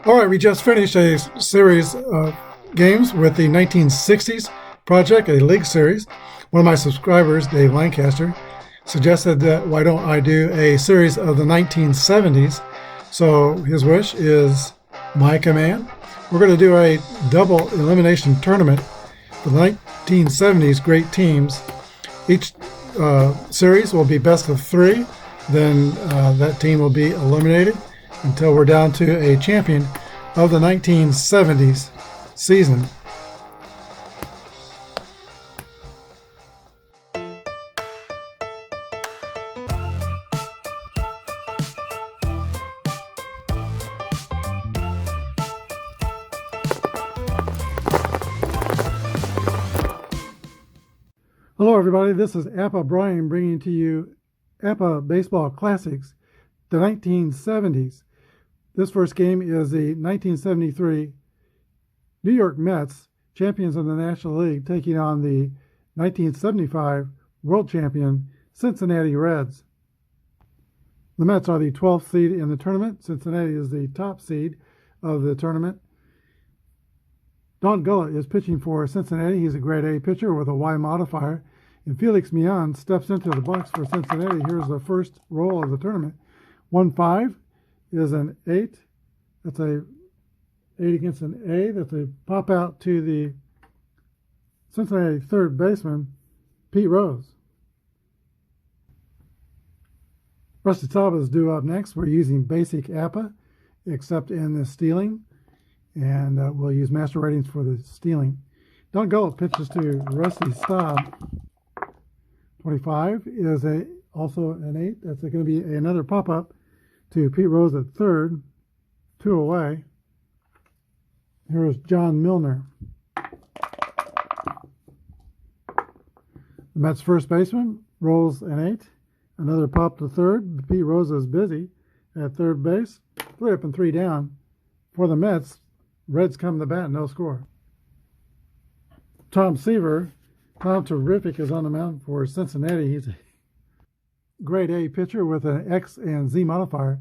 All right, we just finished a series of games with the 1960s project, a league series. One of my subscribers, Dave Lancaster, suggested that why don't I do a series of the 1970s? So his wish is my command. We're going to do a double elimination tournament for the 1970s great teams. Each series will be best of three. Then that team will be eliminated until we're down to a champion of the 1970s season. Hello everybody, this is Apba Brian bringing to you Apba Baseball Classics, the 1970s. This first game is the 1973 New York Mets, champions of the National League, taking on the 1975 world champion Cincinnati Reds. The Mets are the 12th seed in the tournament. Cincinnati is the top seed of the tournament. Don Gullett is pitching for Cincinnati. He's a grade A pitcher with a Y modifier. And Felix Millan steps into the box for Cincinnati. Here's the first roll of the tournament. 1-5 is an 8. That's a 8 against an A. That's a pop out to the Cincinnati third baseman, Pete Rose. Rusty Talbot is due up next. We're using basic Apba, except in the stealing. And we'll use master ratings for the stealing. Don Gullett pitches to Rusty Staub. 25 is also an 8. That's going to be another pop-up to Pete Rose at third. 2 away. Here's John Milner. The Mets first baseman rolls an 8. Another pop to third. Pete Rose is busy at third base. 3 up and 3 down for the Mets. Reds come to bat, no score. Tom Seaver, Tom Terrific, is on the mound for Cincinnati. He's a grade A pitcher with an X and Z modifier.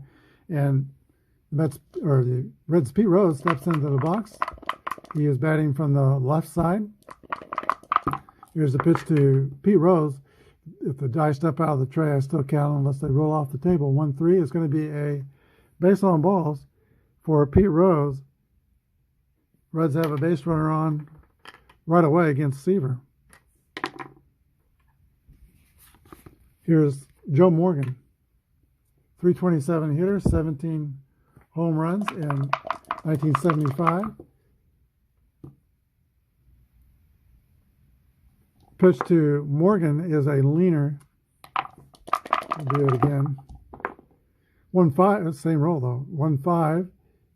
And the Reds' Pete Rose steps into the box. He is batting from the left side. Here's the pitch to Pete Rose. If the dice step out of the tray, I still count unless they roll off the table. 1-3 is going to be a base on balls for Pete Rose. Reds have a base runner on right away against Seaver. Here's Joe Morgan, 327 hitter, 17 home runs in 1975. Pitch to Morgan is a leaner. I'll do it again. 1-5, same roll though. 1-5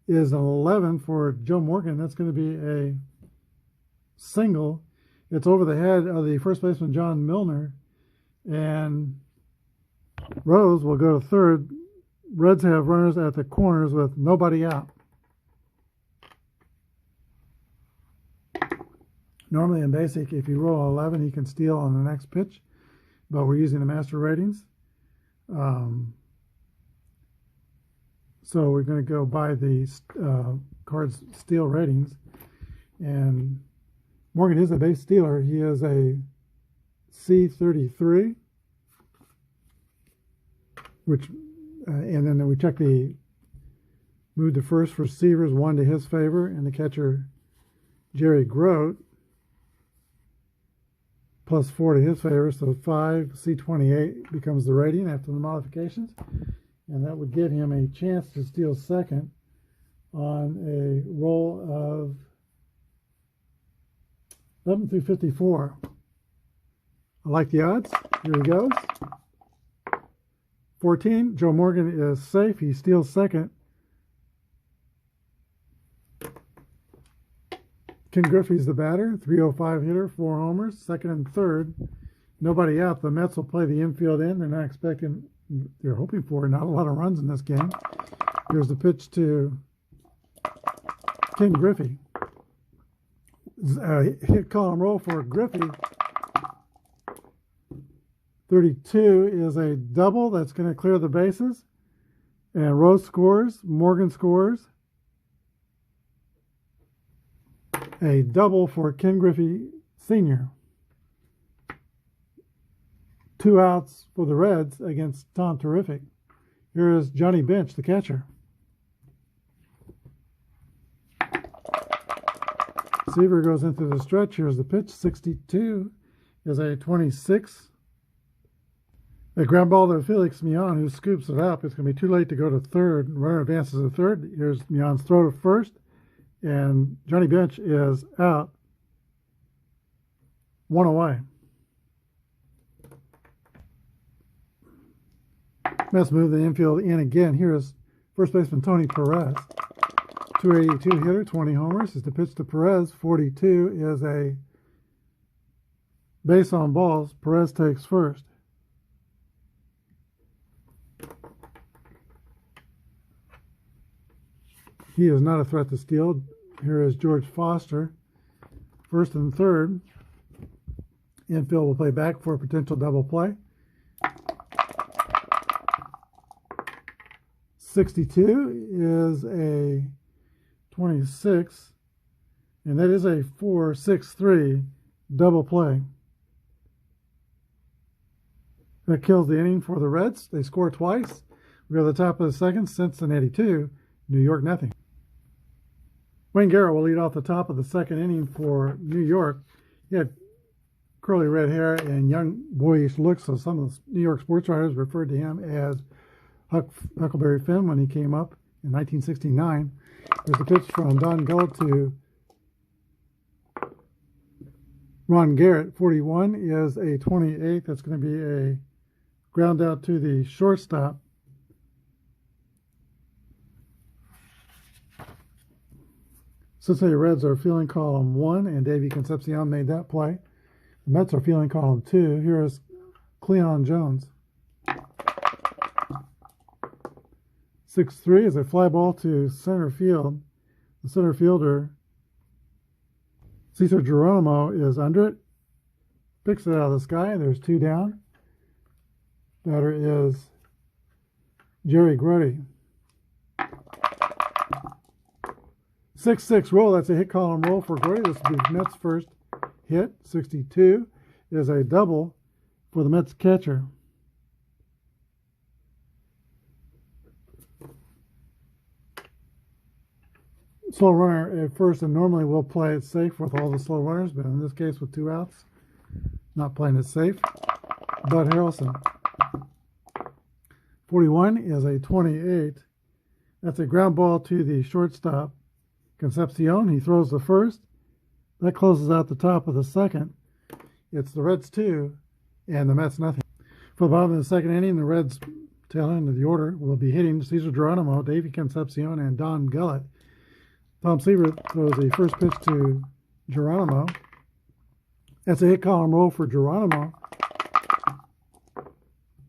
is an 11 for Joe Morgan. That's going to be a single. It's over the head of the first baseman, John Milner. And Rose will go to third. Reds have runners at the corners with nobody out. Normally in basic, if you roll 11, you can steal on the next pitch. But we're using the master ratings. So we're going to go by the cards steal ratings. And Morgan is a base stealer. He is a C33, which, and then we check the move to first for Seavers, 1 to his favor, and the catcher Jerry Grote, +4 to his favor. So 5 C28 becomes the rating after the modifications. And that would give him a chance to steal second on a roll of 11 through 54. I like the odds. Here he goes. 14. Joe Morgan is safe. He steals second. Ken Griffey's the batter. 305 hitter, 4 homers. Second and third. Nobody out. The Mets will play the infield in. They're not expecting... They're hoping for not a lot of runs in this game. Here's the pitch to Ken Griffey. Hit column roll for Griffey. 32 is a double. That's going to clear the bases. And Rose scores. Morgan scores. a double for Ken Griffey Sr. 2 outs for the Reds against Tom Terrific. Here is Johnny Bench, the catcher. Seaver goes into the stretch. Here's the pitch. 62 is a 26. A ground ball to Felix Mion, who scoops it up. It's going to be too late to go to third. Runner advances to third. Here's Mion's throw to first. And Johnny Bench is out. 1 away. Mets move the infield in again. Here is first baseman Tony Perez. 282 hitter, 20 homers. Is the pitch to Perez. 42 is a base on balls. Perez takes first. He is not a threat to steal. Here is George Foster. First and third. Infield will play back for a potential double play. 62 is a 26, and that is a 4-6-3 double play. That kills the inning for the Reds. They score twice. We go to the top of the second. Cincinnati 2, New York nothing. Wayne Garrett will lead off the top of the second inning for New York. He had curly red hair and young boyish looks, so some of the New York sports writers referred to him as Huckleberry Finn when he came up in 1969. There's the pitch from Don Gullett to Ron Garrett. 41 is a 28. That's going to be a ground out to the shortstop. Cincinnati Reds are fielding column 1, and Davey Concepcion made that play. The Mets are fielding column 2. Here is Cleon Jones. 6-3 is a fly ball to center field. The center fielder, Cesar Geronimo, is under it. Picks it out of the sky. There's 2 down. Batter is Jerry Grody. 6-6 roll. That's a hit column roll for Grody. This will be Mets' first hit. 62 is a double for the Mets catcher. Slow runner at first, and normally we'll play it safe with all the slow runners, but in this case with 2 outs, not playing it safe. Bud Harrelson. 41 is a 28. That's a ground ball to the shortstop, Concepcion. He throws the first. That closes out the top of the second. It's the Reds 2 and the Mets nothing. For the bottom of the second inning, the Reds tail end of the order will be hitting Cesar Geronimo, Davey Concepcion, and Don Gullett. Tom Seaver throws the first pitch to Geronimo. That's a hit column roll for Geronimo.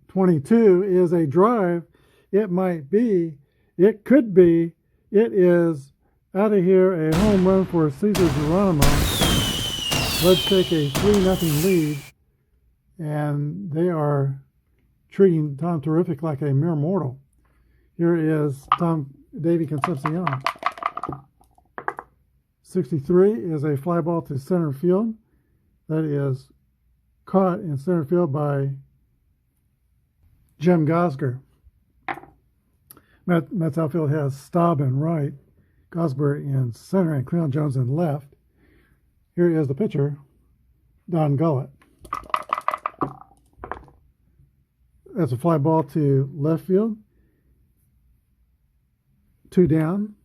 22 is a drive. It might be. It could be. It is out of here, a home run for Cesar Geronimo. Let's take a 3-0 lead, and they are treating Tom Terrific like a mere mortal. Here is Davey Concepcion. 63 is a fly ball to center field. That is caught in center field by Jim Gosger. Mets outfield has Staub in right, Gosber in center, and Cleon Jones in left. Here is the pitcher, Don Gullett. That's a fly ball to left field. 2 down.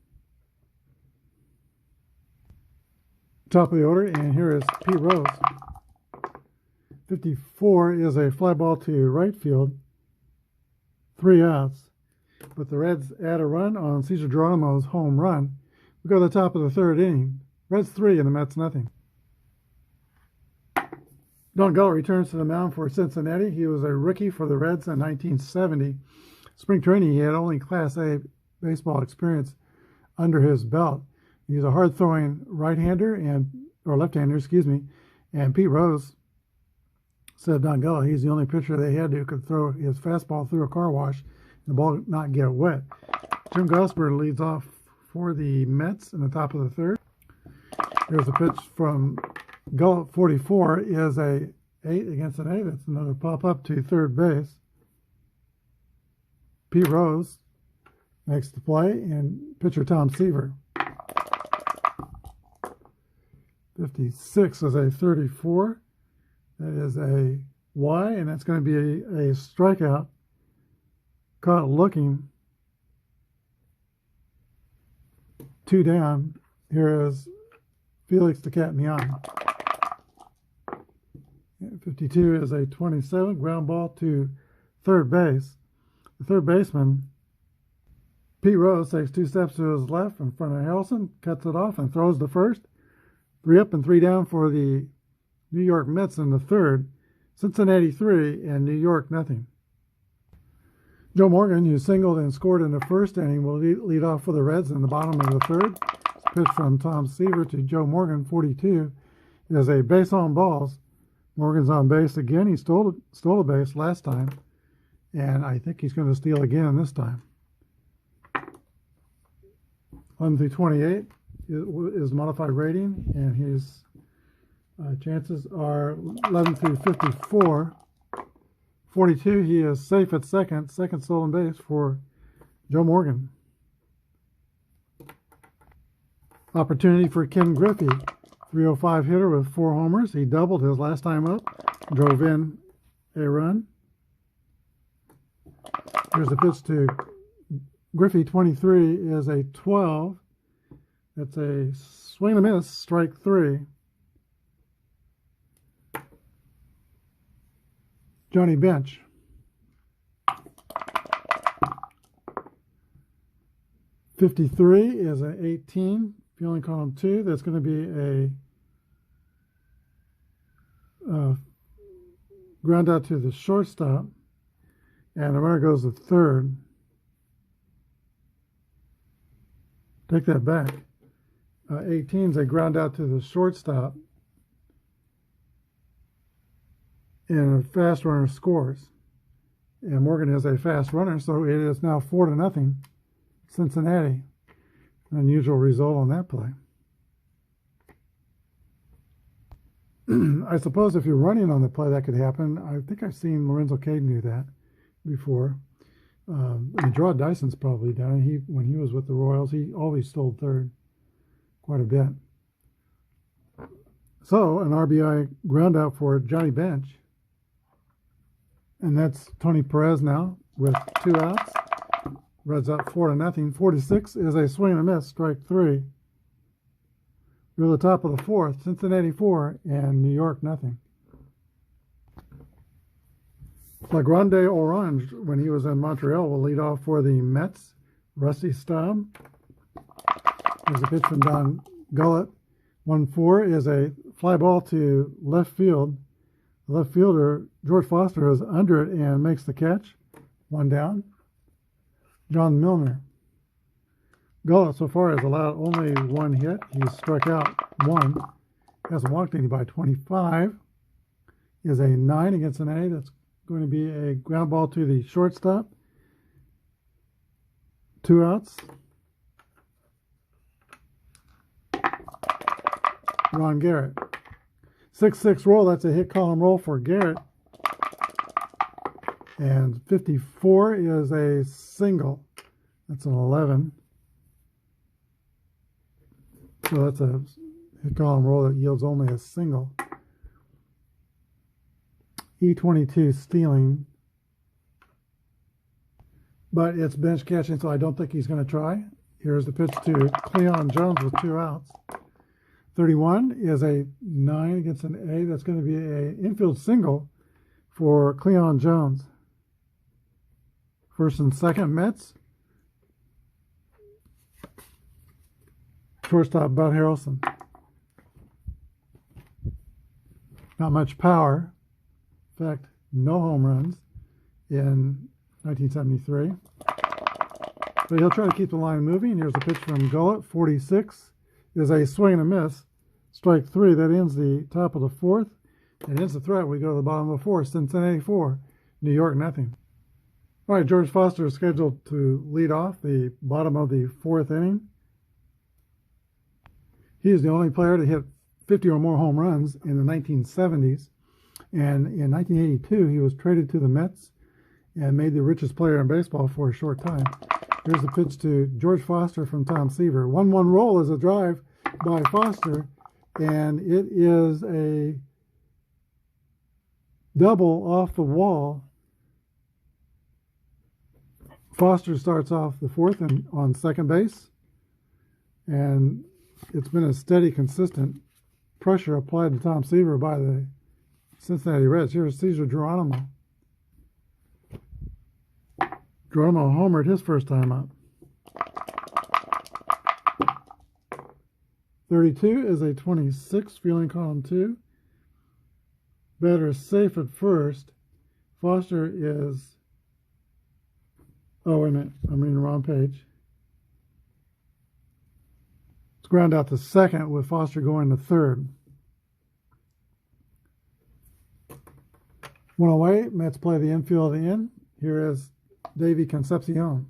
Top of the order, and here is Pete Rose. 54 is a fly ball to right field. 3 outs. But the Reds add a run on Cesar Geronimo's home run. We go to the top of the third inning. Reds 3 and the Mets nothing. Don Gullett returns to the mound for Cincinnati. He was a rookie for the Reds in 1970. Spring training, he had only Class A baseball experience under his belt. He's a hard-throwing right-hander or left-hander, and Pete Rose said Don Gullett, he's the only pitcher they had who could throw his fastball through a car wash and the ball not get wet. Jim Gosper leads off for the Mets in the top of the third. Here's a pitch from Gullett, 44, is a 8 against an 8. That's another pop-up to third base. Pete Rose makes the play, and pitcher Tom Seaver. 56 is a 34. That is a Y, and that's going to be a strikeout. Caught looking. 2 down. Here is Felix the Cat Mian. 52 is a 27. Ground ball to third base. The third baseman, Pete Rose, takes 2 steps to his left in front of Harrelson, cuts it off, and throws to first. 3 up and 3 down for the New York Mets in the third. Cincinnati 3 and New York nothing. Joe Morgan, who singled and scored in the first inning, will lead off for the Reds in the bottom of the third. Pitch from Tom Seaver to Joe Morgan, 42, is a base on balls. Morgan's on base again. He stole a base last time, and I think he's going to steal again this time. 11 through 28 is modified rating, and his chances are 11 through 54. 42, he is safe at second stolen base for Joe Morgan. Opportunity for Ken Griffey, 305 hitter with 4 homers. He doubled his last time up, drove in a run. Here's a pitch to Griffey, 23, is a 12. That's a swing and a miss, strike 3. Johnny Bench. .53 is an 18. Fielding column 2. That's going to be a ground out to the shortstop, and the runner goes to third. Take that back. 18 is a ground out to the shortstop, and a fast runner scores. And Morgan is a fast runner, so it is now 4-0 Cincinnati. Unusual result on that play. I suppose if you're running on the play, that could happen. I think I've seen Lorenzo Caden do that before. And Gerard Dyson's probably done it. When he was with the Royals, he always stole third quite a bit. So an RBI ground out for Johnny Bench. And that's Tony Perez now with 2 outs. Reds up 4-0. 46 is a swing and a miss, strike 3. We're at the top of the fourth. Cincinnati 4 and New York nothing. Grande Orange, when he was in Montreal, will lead off for the Mets. Rusty Staub. There's a pitch from Don Gullett. 1-4 is a fly ball to left field. The left fielder, George Foster, is under it and makes the catch. 1 down. John Milner. Gullett so far has allowed only 1 hit. He's struck out 1. Hasn't walked anybody. 25 is a 9 against an A. That's going to be a ground ball to the shortstop. 2 outs. Ron Garrett. 6-6 roll. That's a hit column roll for Garrett. And 54 is a single. That's an 11. So that's a hit column roll that yields only a single. E22 stealing. But it's bench catching, so I don't think he's going to try. Here's the pitch to Cleon Jones with 2 outs. 31 is a 9 against an A. That's going to be an infield single for Cleon Jones. First and second, Mets. Shortstop, Bud Harrelson. Not much power. In fact, no home runs in 1973. But he'll try to keep the line moving. Here's a pitch from Gullett. 46 is a swing and a miss. Strike 3. That ends the top of the fourth. And ends the threat. We go to the bottom of the fourth. Cincinnati 4, New York nothing. All right, George Foster is scheduled to lead off the bottom of the fourth inning. He is the only player to hit 50 or more home runs in the 1970s. And in 1982, he was traded to the Mets and made the richest player in baseball for a short time. Here's the pitch to George Foster from Tom Seaver. 1-1 roll is a drive by Foster, and it is a double off the wall. Foster starts off the fourth and on second base, and it's been a steady, consistent pressure applied to Tom Seaver by the Cincinnati Reds. Here's Cesar Geronimo. Geronimo homered his first time up. 32 is a 26, fielding column 2. Batter is safe at first. Foster is... Oh, wait a minute. I'm reading the wrong page. It's ground out to second with Foster going to third. One away. Mets play the infield in. Here is Davy Concepcion.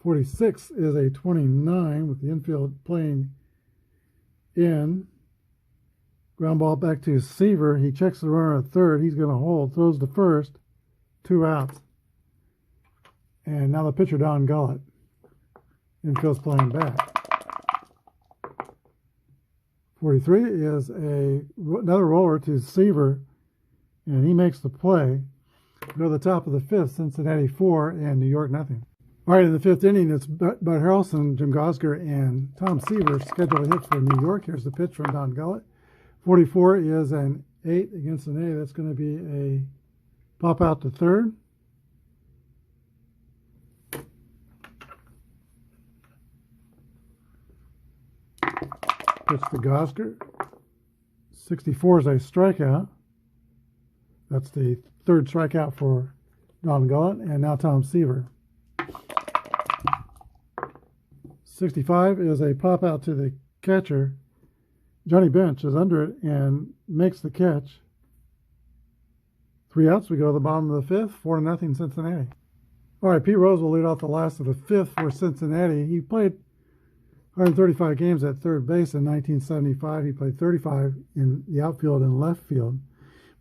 46 is a 29 with the infield playing in. Ground ball back to Seaver. He checks the runner at third. He's going to hold. Throws to first. 2 outs. And now the pitcher, Don Gullett. Infield's playing back. 43 is another roller to Seaver, and he makes the play. Go to the top of the fifth, Cincinnati 4 and New York nothing. All right, in the fifth inning, it's Bud Harrelson, Jim Gosger, and Tom Seaver scheduled a hit for New York. Here's the pitch from Don Gullett. 44 is an 8 against an A. That's going to be a pop out to third. Pitch to Gosger. 64 is a strikeout. That's the third strikeout for Don Gullett. And now Tom Seaver. 65 is a pop out to the catcher. Johnny Bench is under it and makes the catch. 3 outs. We go to the bottom of the fifth. 4-0 Cincinnati. All right, Pete Rose will lead off the last of the fifth for Cincinnati. He played 135 games at third base in 1975. He played 35 in the outfield and left field.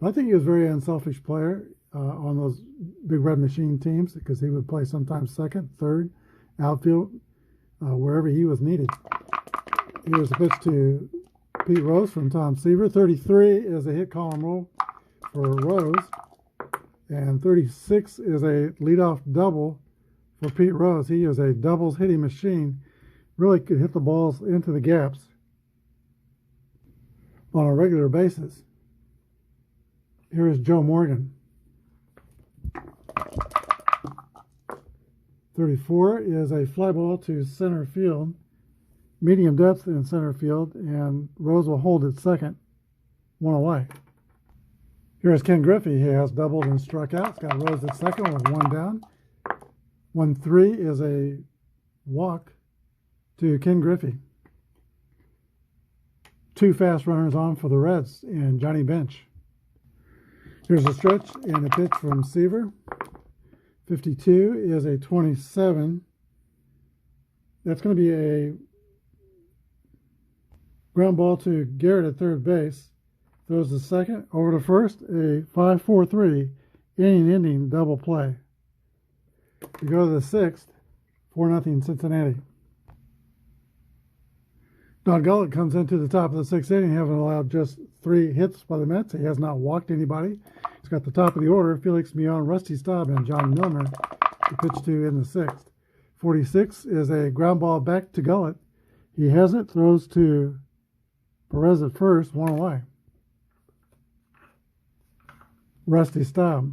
But I think he was a very unselfish player on those Big Red Machine teams because he would play sometimes second, third, outfield, wherever he was needed. Here's a pitch to Pete Rose from Tom Seaver. 33 is a hit column roll for Rose. And 36 is a leadoff double for Pete Rose. He is a doubles hitting machine. Really could hit the balls into the gaps on a regular basis. Here is Joe Morgan. 34 is a fly ball to center field. Medium depth in center field, and Rose will hold at second. 1 away. Here is Ken Griffey. He has doubled and struck out. He's got Rose at second with 1 down. 1-3 is a walk to Ken Griffey. 2 fast runners on for the Reds and Johnny Bench. Here's a stretch and a pitch from Seaver. 52 is a 27. That's going to be a ground ball to Garrett at third base. Throws the second over to first. A 5-4-3 inning-ending double play. We go to the sixth. 4-0 Cincinnati. Don Gullett comes into the top of the sixth inning, having allowed just 3 hits by the Mets. He has not walked anybody. He's got the top of the order, Felix Mion, Rusty Staub, and John Milner to pitch to in the sixth. 46 is a ground ball back to Gullett. He has it, throws to Perez at first, 1 away. Rusty Staub,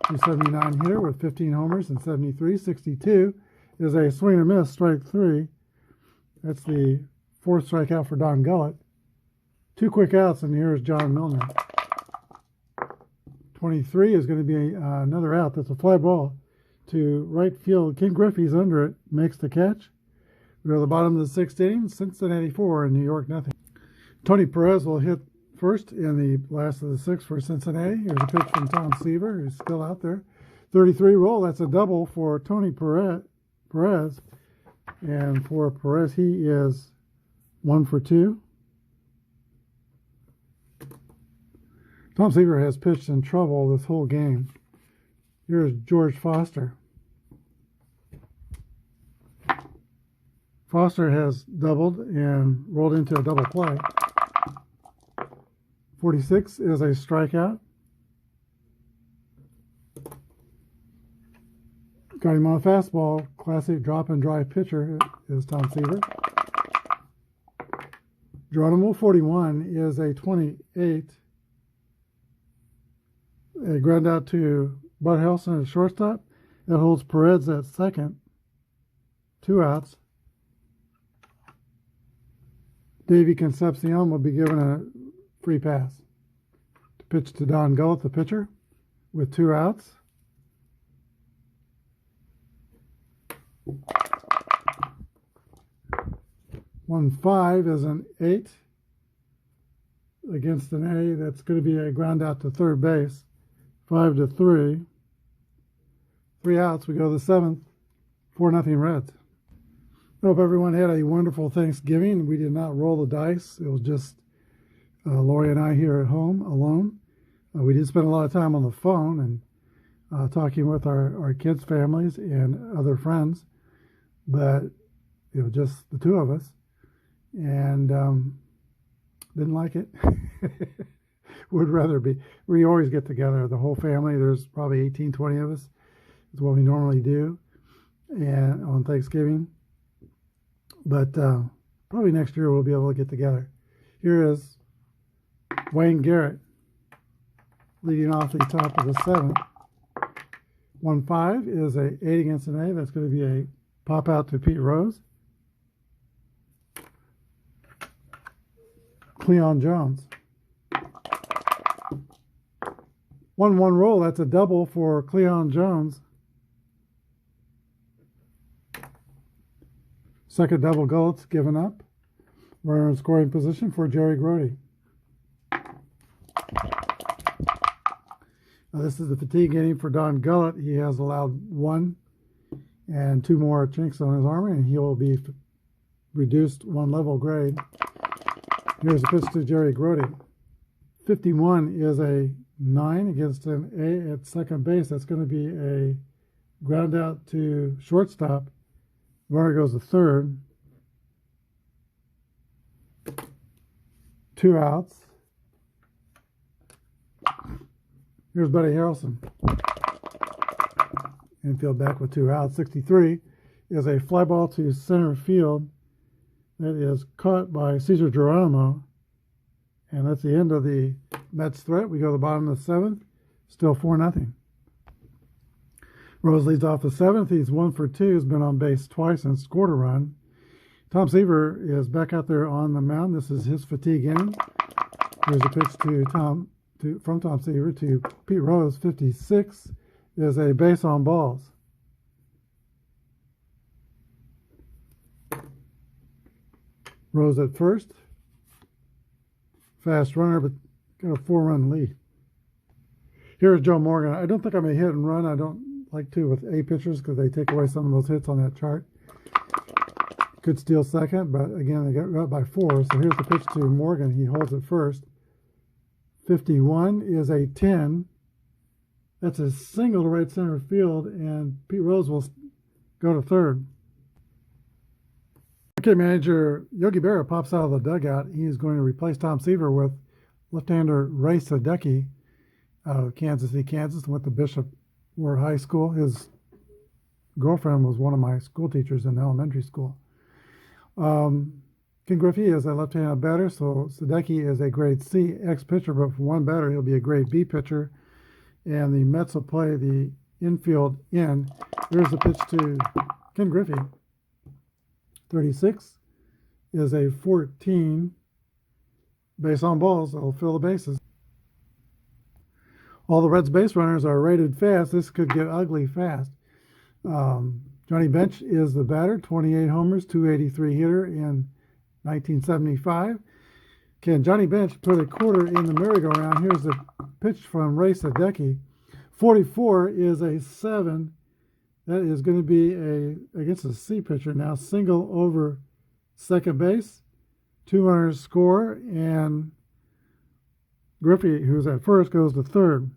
279 hitter with 15 homers and 73. 62 is a swing and miss, strike 3. That's the 4th strikeout for Don Gullett. 2 quick outs, and here's John Milner. 23 is going to be another out. That's a fly ball to right field. Ken Griffey's under it, makes the catch. We go to the bottom of the 6th inning. Cincinnati 4 and New York nothing. Tony Perez will hit first in the last of the 6th for Cincinnati. Here's a pitch from Tom Seaver, who's still out there. 33 roll. That's a double for Tony Perez. Perez. And for Perez, he is 1 for 2. Tom Seaver has pitched in trouble this whole game. Here's George Foster. Foster has doubled and rolled into a double play. 46 is a strikeout. Got him on a fastball. Classic drop and drive pitcher is Tom Seaver. Geronimo 41 is a 28. A ground out to Bud Helson at shortstop. That holds Perez at second. 2 outs. Davey Concepcion will be given a free pass to pitch to Don Gullett, the pitcher, with 2 outs. One 5 is an 8 against an A. That's going to be a ground out to third base. 5-3. 3 outs. We go to the 7th. 4-0 Reds. I hope everyone had a wonderful Thanksgiving. We did not roll the dice. It was just Lori and I here at home alone. We did spend a lot of time on the phone and talking with our kids' families and other friends, but it was just the 2 of us, and didn't like it. Would rather be. We always get together, the whole family. There's probably 18, 20 of us. It's what we normally do and on Thanksgiving. But probably next year we'll be able to get together. Here is Wayne Garrett leading off the top of the 7th. 1-5 is a 8 against an A. That's going to be a pop out to Pete Rose. Cleon Jones. 1-1 roll. That's a double for Cleon Jones. Second double Gullett's given up. Runner in scoring position for Jerry Grody. This is the fatigue inning for Don Gullett. He has allowed 1 and 2 more chinks on his armor, and he will be reduced 1 level grade. Here's a pitch to Jerry Grody. 51 is a 9 against an A at second base. That's going to be a ground out to shortstop. Runner goes to third. 2 outs. Here's Buddy Harrelson. Infield back with 2 outs. 63 is a fly ball to center field that is caught by Cesar Geronimo. And that's the end of the Mets threat. We go to the bottom of the 7th. Still 4-0. Rose leads off the 7th. He's 1 for 2. He's been on base twice and scored a run. Tom Seaver is back out there on the mound. This is his fatigue inning. Here's a pitch from Tom Seaver to Pete Rose. 56 is a base on balls. Rose at first. Fast runner, but got a 4-run lead. Here's Joe Morgan. I don't think I'm a hit and run. I don't like to with A pitchers because they take away some of those hits on that chart. Could steal second, but again, they got up by 4. So here's the pitch to Morgan. He holds it first. 51 is a 10. That's a single to right center field, and Pete Rose will go to third. Okay, manager Yogi Berra pops out of the dugout. He is going to replace Tom Seaver with left-hander Ray Sadecki out of Kansas City, Kansas, went to Bishop Ward High School. His girlfriend was one of my school teachers in elementary school. Ken Griffey is a left-handed batter, so Sadecki is a grade C ex-pitcher, but for one batter, he'll be a grade B pitcher. And the Mets will play the infield in. Here's the pitch to Ken Griffey. 36 is a 14. Base on balls, they'll fill the bases. All the Reds base runners are rated fast. This could get ugly fast. Johnny Bench is the batter, 28 homers, 283 hitter in 1975. Can Johnny Bench put a quarter in the merry-go-round? Here's the pitch from Ray Sadecki. 44 is a 7 That is going to be against a C pitcher now, single over second base. 2 runners score, and Griffey, who's at first, goes to third.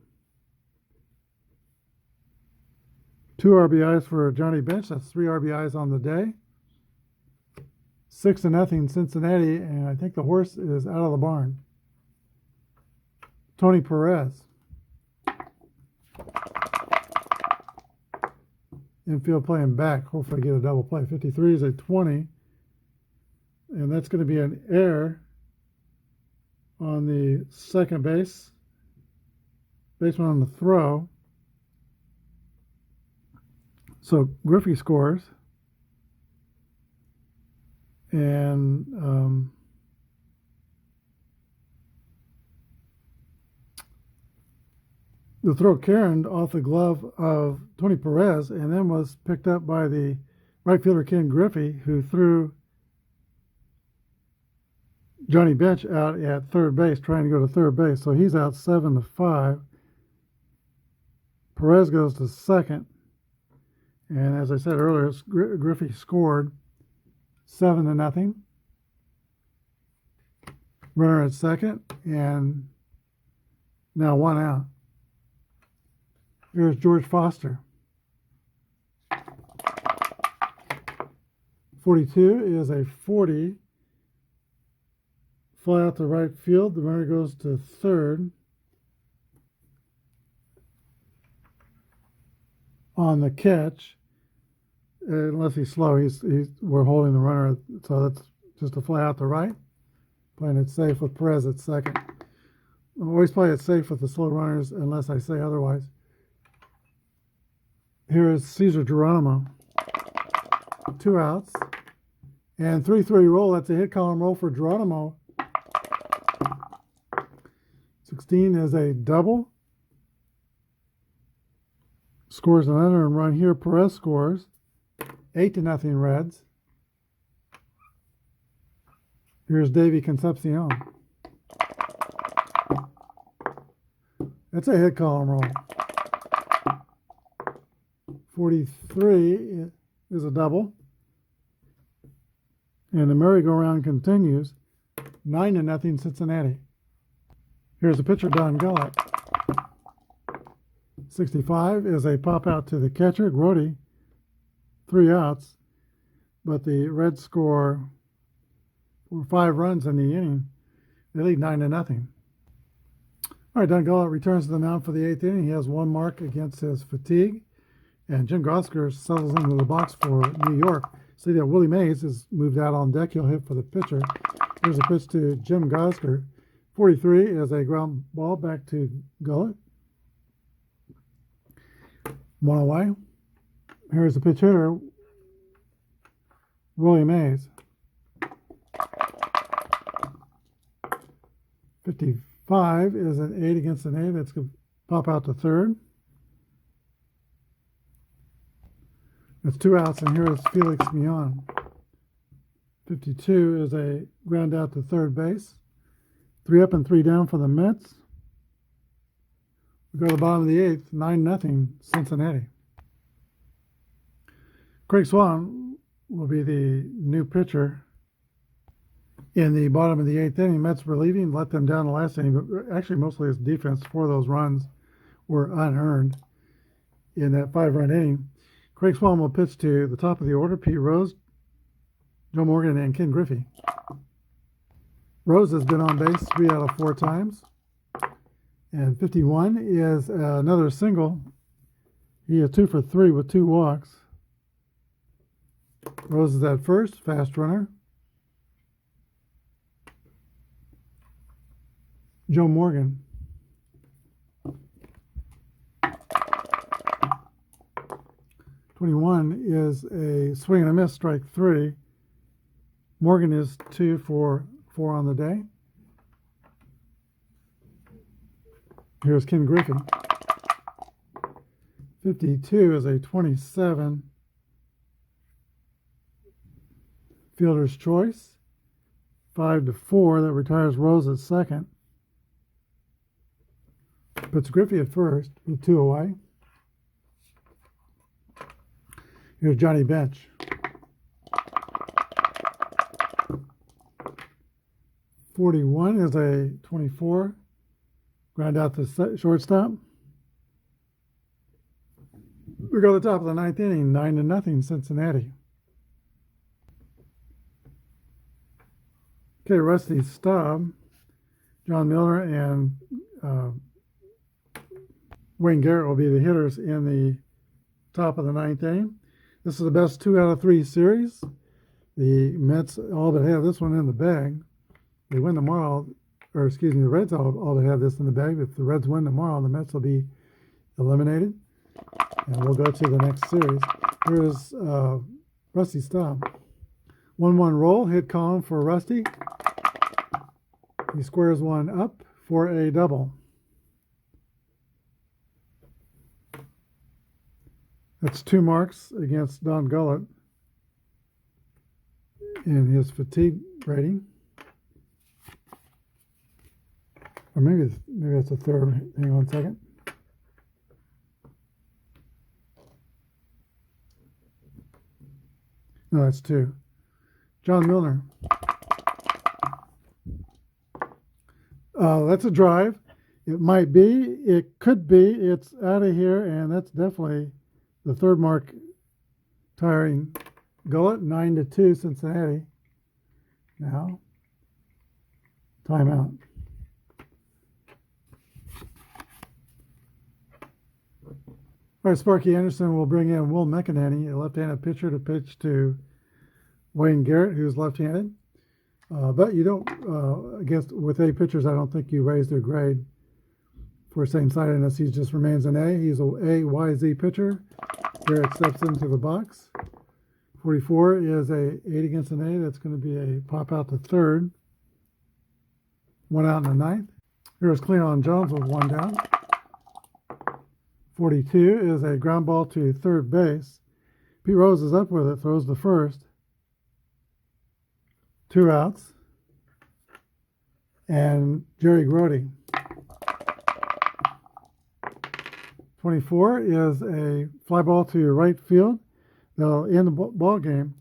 2 RBIs for Johnny Bench. That's 3 RBIs on the day. 6-0 Cincinnati, and I think the horse is out of the barn. Tony Perez. Infield playing back. Hopefully get a double play. 53 is a 20. And that's going to be an error on the second base. Baseman on the throw. So Griffey scores. And the throw caromed off the glove of Tony Perez and then was picked up by the right fielder Ken Griffey, who threw Johnny Bench out at third base, trying to go to third base. So he's out 7-5. Perez goes to second. And as I said earlier, Griffey scored 7-0. Runner at second, and now 1 out. Here's George Foster. 42 is a 40. Fly out to right field. The runner goes to third. On the catch, unless he's slow, we're holding the runner, so that's just a fly out to right. Playing it safe with Perez at second. I always play it safe with the slow runners unless I say otherwise. Here is Cesar Geronimo. 2 outs. And 3-3 roll. That's a hit column roll for Geronimo. 16 is a double. Scores an unearned run here. Perez scores. 8-0 Reds. Here's Davey Concepcion. That's a hit column roll. 43 is a double. And the merry-go-round continues. 9-0 Cincinnati. Here's the pitcher, Don Gullett. 65 is a pop out to the catcher, Grody. 3 outs. But the Reds score 5 runs in the inning. They lead 9-0. All right, Don Gullett returns to the mound for the 8th inning. He has 1 mark against his fatigue. And Jim Gosker settles into the box for New York. See that Willie Mays has moved out on deck. He'll hit for the pitcher. Here's a pitch to Jim Gosker. 43 is a ground ball back to Gullett. 1 away. Here's the pitch hitter, Willie Mays. 55 is an 8 against an 8. That's going to pop out to third. That's 2 outs, and here is Felix Mion. 52 is a ground out to third base. 3 up and 3 down for the Mets. We go to the bottom of the 8th, 9-0 Cincinnati. Craig Swan will be the new pitcher in the bottom of the 8th inning. Mets relieving, let them down the last inning, but actually mostly his defense. 4 of those runs were unearned in that 5-run inning. Craig Swan will pitch to the top of the order, Pete Rose, Joe Morgan, and Ken Griffey. Rose has been on base 3 out of 4 times. And 51 is another single. He is 2 for 3 with 2 walks. Rose is at first, fast runner. Joe Morgan. .21 is a swing and a miss, strike 3. Morgan is 2 for 4 on the day. Here's Ken Griffey. 52 is a 27. Fielder's choice. 5-4. That retires Rose at second. Puts Griffey at first with 2 away. Here's Johnny Bench. 41 is a 24. Ground out the shortstop. We go to the top of the ninth inning, 9-0 Cincinnati. Okay, Rusty Staub, John Milner, and Wayne Garrett will be the hitters in the top of the ninth inning. This is the best 2 out of 3 series. The Mets all but have this one in the bag. They win tomorrow, or excuse me, the Reds all but have this in the bag. If the Reds win tomorrow, the Mets will be eliminated. And we'll go to the next series. Here's Rusty Staub. 1-1 roll, hit column for Rusty. He squares one up for a double. That's 2 marks against Don Gullett in his fatigue rating. Or maybe that's a third. Hang on a second. No, that's 2. John Milner. That's a drive. It might be. It could be. It's out of here, and that's definitely the third mark tiring Gullett. 9-2 Cincinnati. Now, timeout. All right, Sparky Anderson will bring in Will McEnany, a left-handed pitcher, to pitch to Wayne Garrett, who's left-handed. But you don't, against with A pitchers, I don't think you raise their grade for same-sidedness. He just remains an A. He's a AYZ pitcher. Garrett steps into the box. 44 is a 8 against an A. That's going to be a pop out to third. 1 out in the ninth. Here's Cleon Jones with 1 down. 42 is a ground ball to third base. Pete Rose is up with it, throws the first. 2 outs. And Jerry Grody. 24 is a fly ball to right field. They'll end the ball game.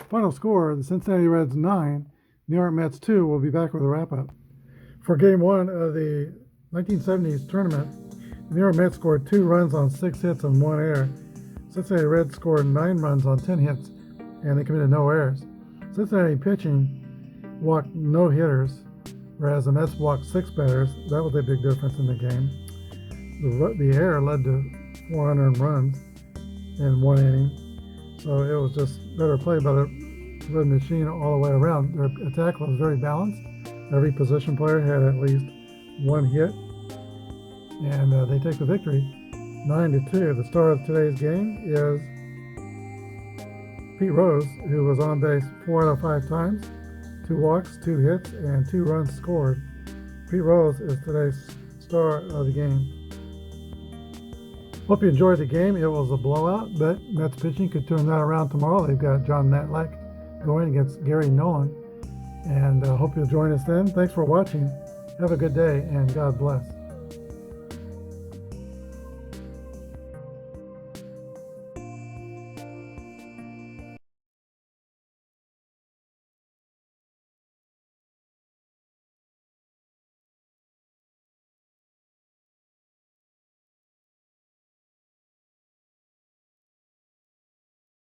Final score, the Cincinnati Reds 9, New York Mets 2. We'll be back with a wrap-up. For Game 1 of the 1970s tournament, the New York Mets scored 2 runs on 6 hits and 1 error. Cincinnati Reds scored 9 runs on 10 hits, and they committed no errors. Cincinnati pitching walked no hitters, whereas the Mets walked 6 batters. That was a big difference in the game. The error led to 400 runs in 1 inning. So it was just better play by the Red Machine all the way around. Their attack was very balanced. Every position player had at least 1 hit. And they take the victory 9-2. The star of today's game is Pete Rose, who was on base 4 out of 5 times, 2 walks, 2 hits, and 2 runs scored. Pete Rose is today's star of the game. Hope you enjoyed the game. It was a blowout, but Mets pitching could turn that around tomorrow. They've got John Matlack going against Gary Nolan. And hope you'll join us then. Thanks for watching. Have a good day, and God bless.